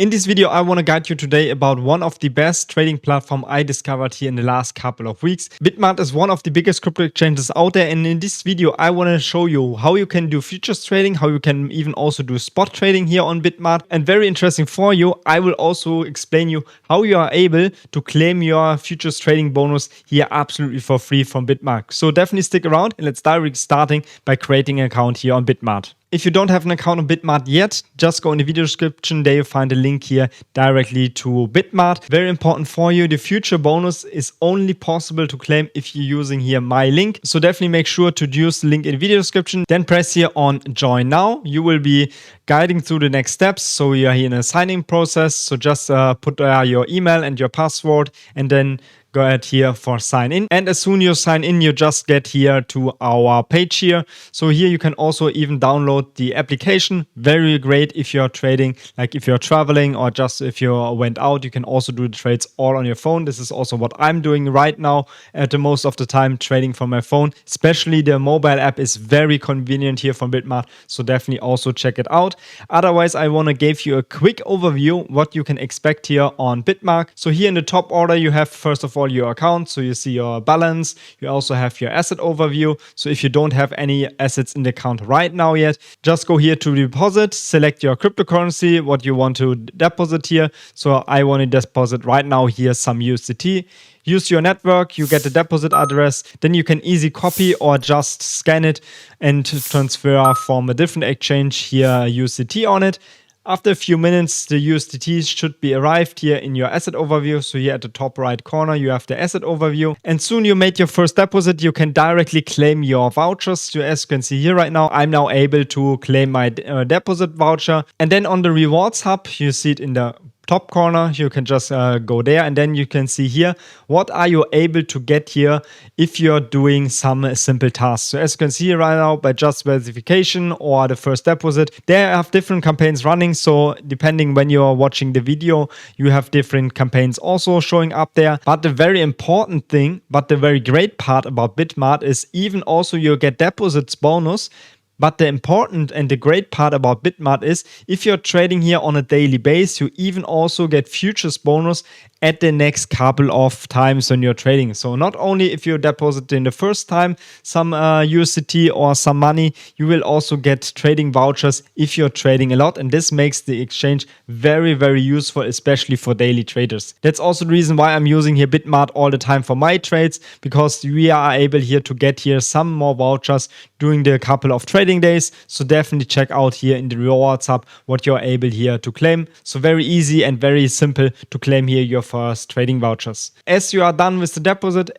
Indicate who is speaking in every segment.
Speaker 1: In this video, I want to guide you today about one of the best trading platforms I discovered here in the last couple of weeks. BitMart is one of the biggest crypto exchanges out there, and in this video, I want to show you how you can do futures trading, how you can even also do spot trading here on BitMart. And very interesting for you, I will also explain you how you are able to claim your futures trading bonus here absolutely for free from BitMart. So definitely stick around, and let's directly starting by creating an account here on BitMart. If you don't have an account on BitMart yet, just go in the video description. There you find a link here directly to BitMart. Very important for you, the future bonus is only possible to claim if you're using here my link. So definitely make sure to use the link in the video description. Then press here on join now. You will be guiding through the next steps. So you are here in a signing process. So just put your email and your password, and then go ahead here for sign in. And as soon as you sign in, you just get here to our page here. So here you can also even download the application. Very great if you're trading, like if you're traveling or just if you went out, you can also do the trades all on your phone. This is also what I'm doing right now at the most of the time, trading from my phone. Especially the mobile app is very convenient here from BitMart. So definitely also check it out. Otherwise, I want to give you a quick overview what you can expect here on BitMart. So here in the top order, you have first of all your account, so you see your balance. You also have your asset overview. So if you don't have any assets in the account right now yet, just go here to deposit, select your cryptocurrency, what you want to deposit here. So I want to deposit right now here some USDT. Use your network, you get the deposit address, then you can easily copy or just scan it and transfer from a different exchange here USDT on it. After a few minutes, the USDT should be arrived here in your asset overview. So here at the top right corner, you have the asset overview. And soon you made your first deposit, you can directly claim your vouchers. So as you can see here right now, I'm now able to claim my deposit voucher. And then on the rewards hub, you see it in the top corner, you can just go there, and then you can see here what are you able to get here if you're doing some simple tasks. So as you can see right now, by just verification or the first deposit, they have different campaigns running. So depending when you're watching the video, you have different campaigns also showing up there. But the very important thing, but the very great part about BitMart is even also you get deposits bonus. But the important and the great part about BitMart is if you're trading here on a daily basis, you even also get futures bonus at the next couple of times when you're trading. So not only if you deposit in the first time some USDT or some money, you will also get trading vouchers if you're trading a lot. And this makes the exchange very, very useful, especially for daily traders. That's also the reason why I'm using here BitMart all the time for my trades, because we are able here to get here some more vouchers during the couple of trading days. So definitely check out here in the rewards hub what you're able here to claim. So very easy and very simple to claim here your first trading vouchers. As you are done with the deposit,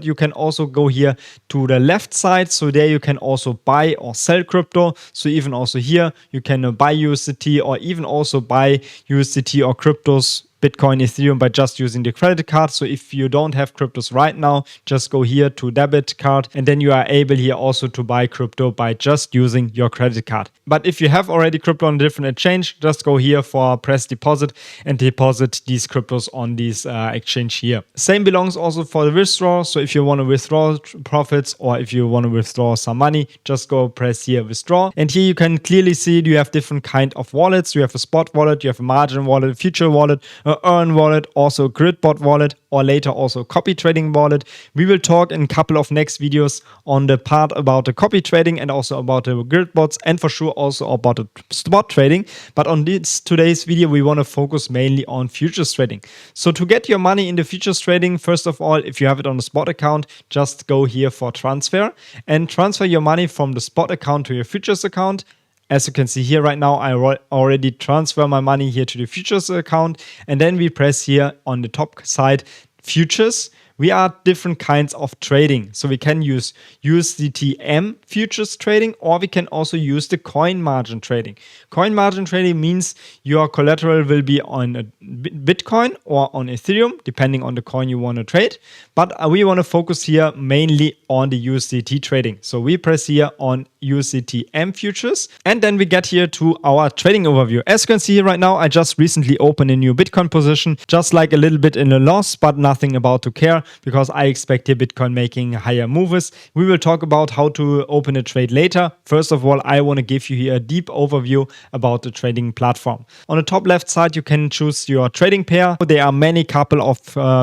Speaker 1: you can also go here to the left side. So there you can also buy or sell crypto. So even also here you can buy USDT or even also buy USDT or cryptos, Bitcoin, Ethereum, by just using the credit card. So if you don't have cryptos right now, just go here to debit card, and then you are able here also to buy crypto by just using your credit card. But if you have already crypto on a different exchange, just go here for press deposit and deposit these cryptos on this exchange here. Same belongs also for the withdraw. So if you want to withdraw profits or if you want to withdraw some money, just go press here withdraw. And here you can clearly see you have different kind of wallets. You have a spot wallet, you have a margin wallet, a future wallet, earn wallet, also Gridbot wallet, or later also copy trading wallet. We will talk in a couple of next videos on the part about the copy trading and also about the Gridbots, and for sure also about the spot trading. But on today's video, we want to focus mainly on futures trading. So to get your money in the futures trading, first of all, if you have it on a spot account, just go here for transfer and transfer your money from the spot account to your futures account. As you can see here right now, I already transfer my money here to the futures account, and then we press here on the top side futures. We are different kinds of trading. So we can use USDT futures trading, or we can also use the coin margin trading. Coin margin trading means your collateral will be on a Bitcoin or on Ethereum, depending on the coin you want to trade. But we want to focus here mainly on the USDT trading. So we press here on USDT futures. And then we get here to our trading overview. As you can see here right now, I just recently opened a new Bitcoin position, just like a little bit in a loss, but nothing about to care because I expect here Bitcoin making higher moves. We will talk about how to open a trade later. First of all, I want to give you here a deep overview about the trading platform. On the top left side, you can choose your trading pair. There are many couple of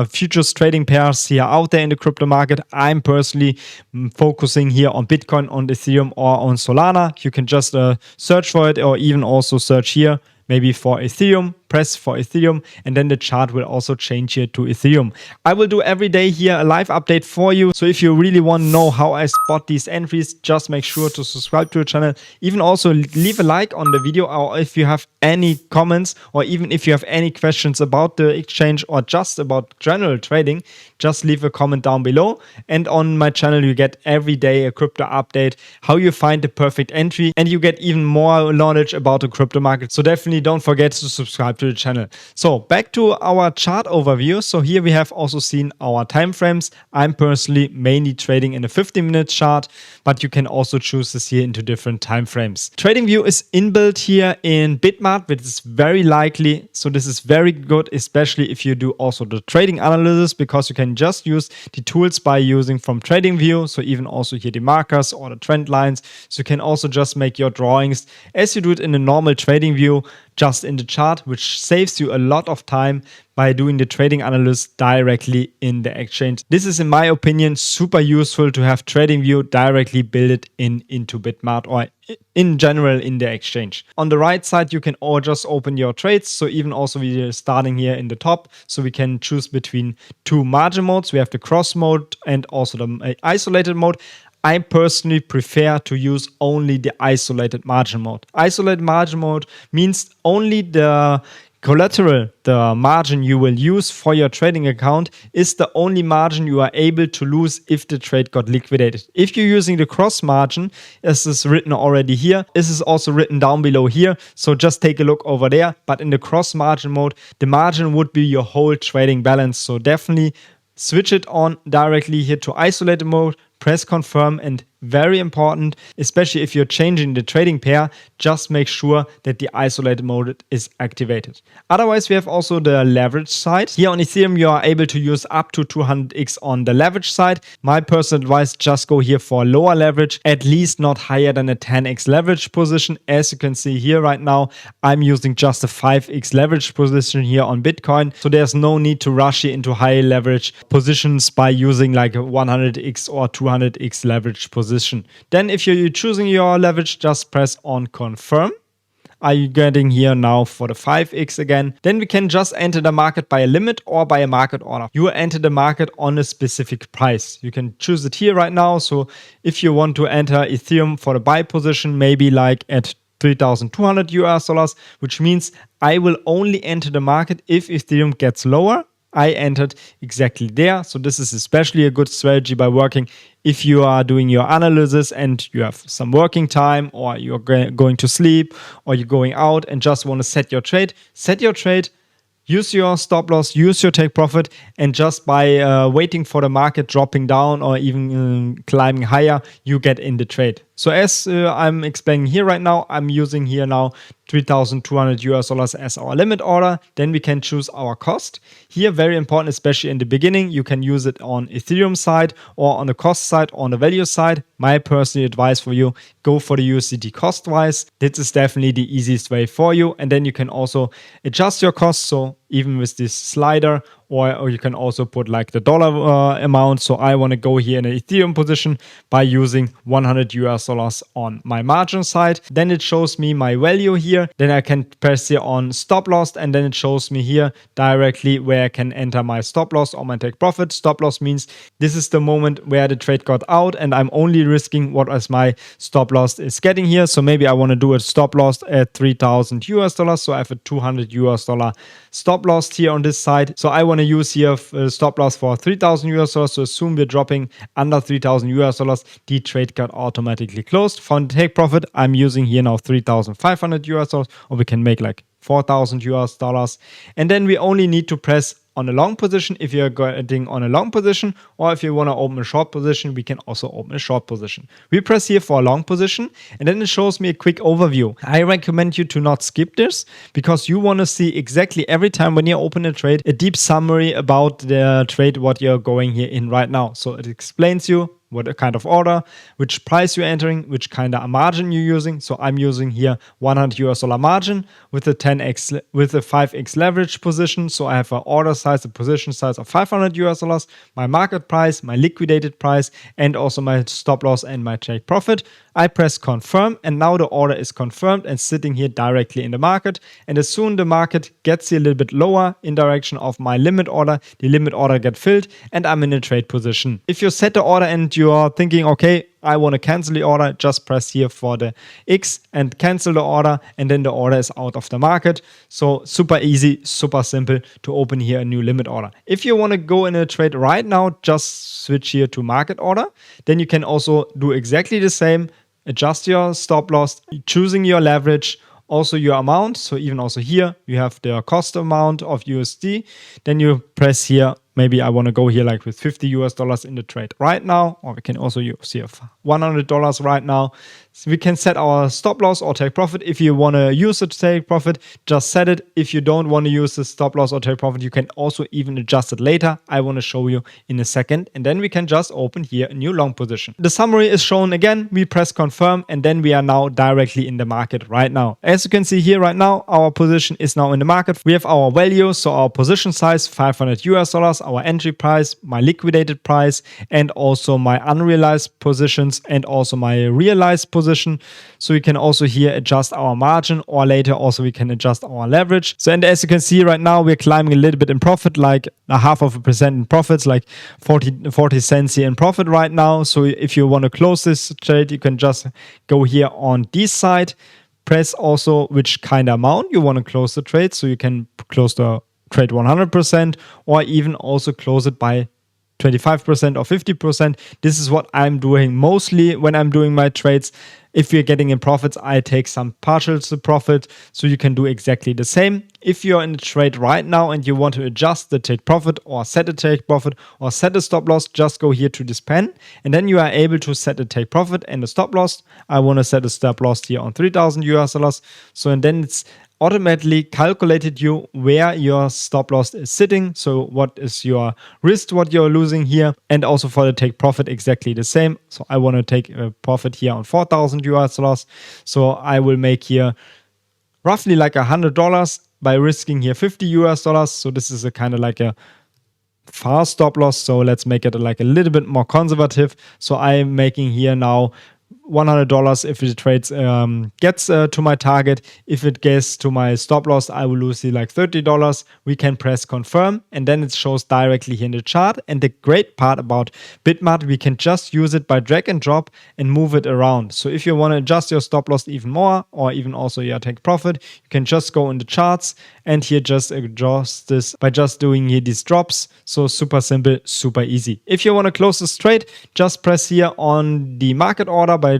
Speaker 1: futures trading pairs here out there in the crypto market. I'm personally focusing here on Bitcoin, on Ethereum, or on Solana. You can just search for it, or even also search here maybe for Ethereum, press for Ethereum, and then the chart will also change here to Ethereum. I will do every day here a live update for you. So if you really want to know how I spot these entries, just make sure to subscribe to the channel. Even also leave a like on the video, or if you have any comments, or even if you have any questions about the exchange or just about general trading, just leave a comment down below. And on my channel, you get every day a crypto update, how you find the perfect entry, and you get even more knowledge about the crypto market. So definitely don't forget to subscribe to the channel. So back to our chart overview. So here we have also seen our time frames. I'm personally mainly trading in a 15-minute chart, but you can also choose this here into different time frames. TradingView is inbuilt here in BitMart, which is very likely. So this is very good, especially if you do also the trading analysis, because you can just use the tools by using from TradingView. So even also here the markers or the trend lines. So you can also just make your drawings as you do it in a normal TradingView, just in the chart, which saves you a lot of time by doing the trading analysis directly in the exchange. This is, in my opinion, super useful to have TradingView directly built into BitMart or in general in the exchange. On the right side, you can all just open your trades. So even also we are starting here in the top. So we can choose between two margin modes. We have the cross mode and also the isolated mode. I personally prefer to use only the isolated margin mode. Isolated margin mode means only the collateral, the margin you will use for your trading account, is the only margin you are able to lose if the trade got liquidated. If you're using the cross margin, as is written already here, this is also written down below here. So just take a look over there. But in the cross margin mode, the margin would be your whole trading balance. So definitely switch it on directly here to isolated mode. Press confirm, and very important, especially if you're changing the trading pair, just make sure that the isolated mode is activated. Otherwise, we have also the leverage side. Here on Ethereum, you are able to use up to 200x on the leverage side. My personal advice, just go here for lower leverage, at least not higher than a 10x leverage position. As you can see here right now, I'm using just a 5x leverage position here on Bitcoin. So there's no need to rush into high leverage positions by using like a 100x or 200x leverage position. Then if you're choosing your leverage, just press on confirm. Are you getting here now for the 5x again? Then we can just enter the market by a limit or by a market order. You will enter the market on a specific price. You can choose it here right now. So if you want to enter Ethereum for the buy position, maybe like at $3,200, which means I will only enter the market if Ethereum gets lower. I entered exactly there. So this is especially a good strategy by working if you are doing your analysis and you have some working time, or you're going to sleep, or you're going out and just want to set your trade. Set your trade, use your stop loss, use your take profit, and just by waiting for the market dropping down or even climbing higher, you get in the trade. So as I'm explaining here right now, I'm using here now $3,200 as our limit order. Then we can choose our cost. Here, very important, especially in the beginning, you can use it on Ethereum side or on the cost side or on the value side. My personal advice for you, go for the USDT cost wise. This is definitely the easiest way for you. And then you can also adjust your costs. So even with this slider, or you can also put like the dollar amount. So I want to go here in an Ethereum position by using $100 on my margin side. Then it shows me my value here. Then I can press here on stop loss, and then it shows me here directly where I can enter my stop loss or my take profit. Stop loss means this is the moment where the trade got out and I'm only risking what as my stop loss is getting here. So maybe I want to do a stop loss at $3,000. So I have a $200 stop loss here on this side. So I want to use here a stop loss for $3,000. So assume we're dropping under $3,000, the trade got automatically closed. For the take profit, I'm using here now $3,500, or we can make like $4,000. And then we only need to press on a long position if you're getting on a long position, or if you want to open a short position, we can also open a short position. We press here for a long position, and then it shows me a quick overview. I recommend you to not skip this, because you want to see exactly every time when you open a trade, a deep summary about the trade, what you're going here in right now. So it explains you what kind of order, which price you're entering, which kind of margin you're using. So I'm using here $100 margin with a 10x, with a 5x leverage position. So I have an order size, a position size of $500, my market price, my liquidated price, and also my stop loss and my take profit. I press confirm, and now the order is confirmed and sitting here directly in the market. And as soon the market gets here a little bit lower in direction of my limit order, the limit order gets filled and I'm in a trade position. If you set the order and you are thinking, okay, I want to cancel the order, just press here for the X and cancel the order, and then the order is out of the market. So super easy, super simple to open here a new limit order. If you want to go in a trade right now, just switch here to market order. Then you can also do exactly the same, adjust your stop loss, choosing your leverage, also your amount. So even also here, you have the cost amount of USD. Then you press here, maybe I want to go here like with $50 in the trade right now, or we can also use here $100 right now. So we can set our stop loss or take profit. If you want to use the take profit, just set it. If you don't want to use the stop loss or take profit, you can also even adjust it later. I want to show you in a second, and then we can just open here a new long position. The summary is shown again. We press confirm, and then we are now directly in the market right now. As you can see here right now, our position is now in the market. We have our values, so our position size $500, our entry price, my liquidated price, and also my unrealized positions and also my realized position. So we can also here adjust our margin, or later also we can adjust our leverage. So, and as you can see right now, we're climbing a little bit in profit, like 0.5% in profits, like 40 cents here in profit right now. So if you want to close this trade, you can just go here on this side, press also which kind of amount you want to close the trade. So you can close the trade 100%, or even also close it by 25% or 50%. This is what I'm doing mostly when I'm doing my trades. If you're getting in profits, I take some partials to profit, so you can do exactly the same. If you're in a trade right now and you want to adjust the take profit or set a take profit or set a stop loss, just go here to this pen, and then you are able to set a take profit and a stop loss. I want to set a stop loss here on $3,000. So, and then it's automatically calculated you where your stop loss is sitting. So what is your risk, what you're losing here, and also for the take profit exactly the same. So I want to take a profit here on $4,000. So I will make here roughly like $100 by risking here $50. So this is a kind of like a fast stop loss. So let's make it like a little bit more conservative. So I'm making here now $100 if the trade gets to my target. If it gets to my stop loss, I will lose here like $30. We can press confirm, and then it shows directly here in the chart. And the great part about BitMart, we can just use it by drag and drop and move it around. So if you want to adjust your stop loss even more, or even also your take profit, you can just go in the charts and here just adjust this by just doing here these drops. So super simple, super easy. If you want to close this trade, just press here on the market order by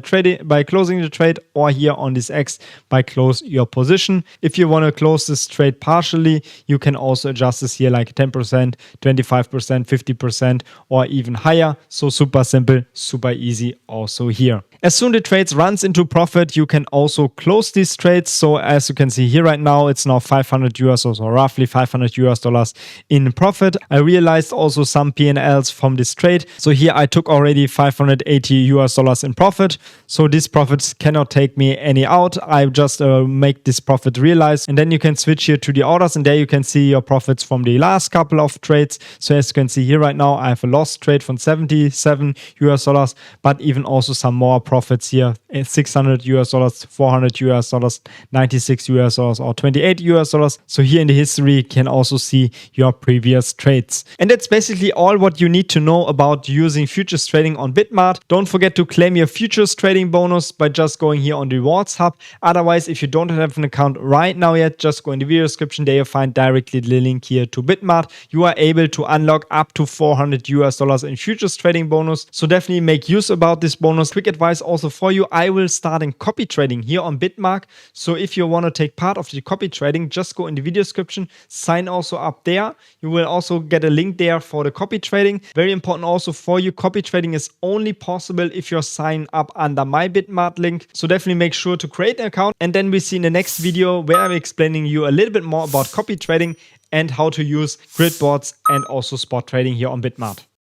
Speaker 1: closing the trade, or here on this X by close your position. If you want to close this trade partially, you can also adjust this here like 10%, 25%, 50%, or even higher. So super simple, super easy also here. As soon as the trades runs into profit, you can also close these trades. So as you can see here right now, it's now $500 or roughly $500 in profit. I realized also some P&Ls from this trade. So here I took already $580 in profit. So these profits cannot take me any out. I just make this profit realized, and then you can switch here to the orders, and there you can see your profits from the last couple of trades. So as you can see here right now, I have a lost trade from $77, but even also some more profits here, $600, $400, $96 or $28. So here in the history, you can also see your previous trades. And that's basically all what you need to know about using futures trading on BitMart. Don't forget to claim your futures trading bonus by just going here on the rewards hub. Otherwise, if you don't have an account right now yet, just go in the video description. There you'll find directly the link here to BitMart. You are able to unlock up to $400 in futures trading bonus. So definitely make use about this bonus. Quick advice also for you. I will start in copy trading here on BitMart. So if you want to take part of the copy trading, just go in the video description, sign also up there. You will also get a link there for the copy trading. Very important also for you, copy trading is only possible if you're signed up under my BitMart link. So definitely make sure to create an account, and then we see in the next video where I'm explaining you a little bit more about copy trading and how to use grid boards and also spot trading here on BitMart.